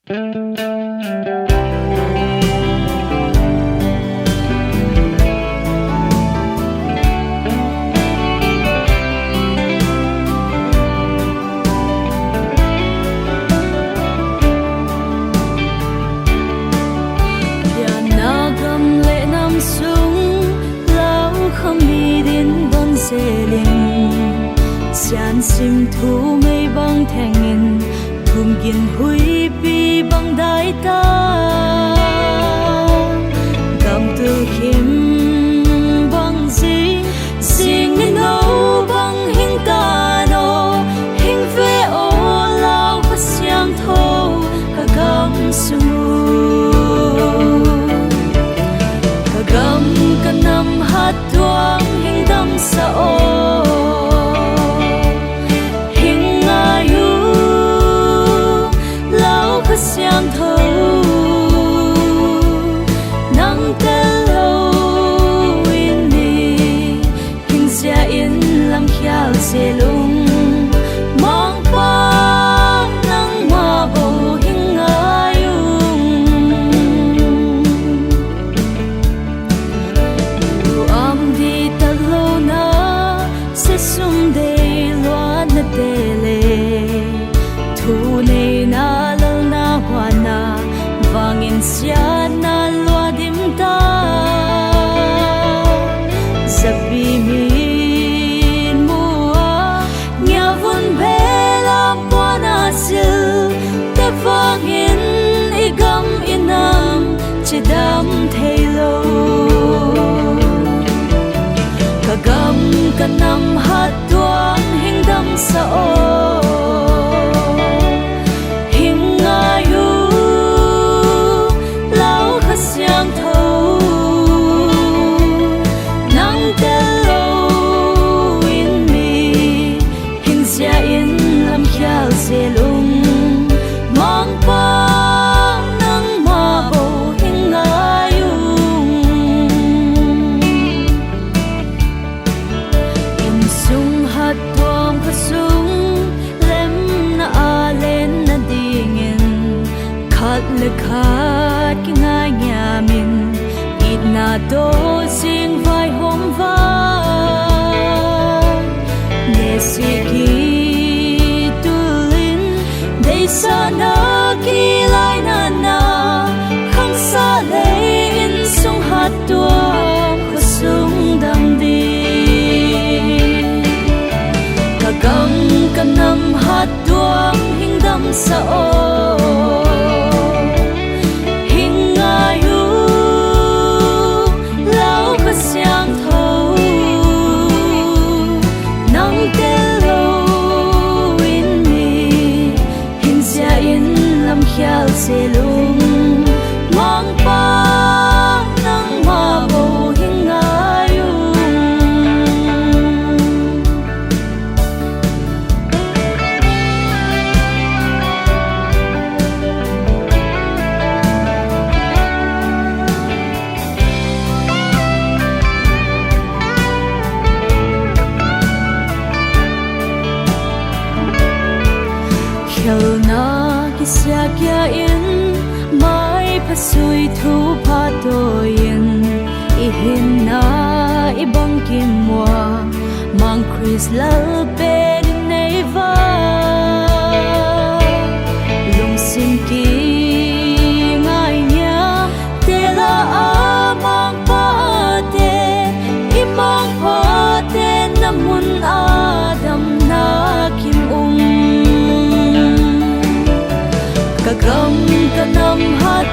Chán sim thu mây băng thèn nghìn thùng kiên huy pi băng đại ta cầm từ khiêm băng ding nên nấu băng hình ta nô hình về ô lao phát xiang thô cả gam sung cả gam cả năm hát tuang hình đam sa ô xiang thâu nắng tê lâu in đi hình xa in làm khéo dễ lung mong bóng nắng hoa bầu hình ai dù âm đi ta lâu na sẽ sung đầy loa na tê lệ thu này na Wana vangin sia na lua dim ta zapi min mua nya vun bela pona sil te vangin igam inam chidam thailo kagam kanam hat tuan hingdam sao xiang thâu nắng tê lâu in mi hình xa in làm khéo dễ lung mong bóng nắng hoa bầu hình ai in sung hát tuam khát sung lem na a lên na dingin khát le khát ki ngai nhà mình ít na do riêng vai hôm va để suy kỳ tu linh để xa na kỳ lại na không xa lấy in sung hát tua có sung đam đi cả gam cả năm hát tua hình đam sao xiang thâu nắng tê lâu in mi hình xa in làm khéo dễ lung mong bóng nắng hoa bầu hình ai khel na ki sia kia in mai pha sui thu pha to in I hin na I bang kim mwa mang Chris lal pe nei va lung sin ki ngai nya te la a mang pa te I mang pa te namun adam na kim kagam kanam hat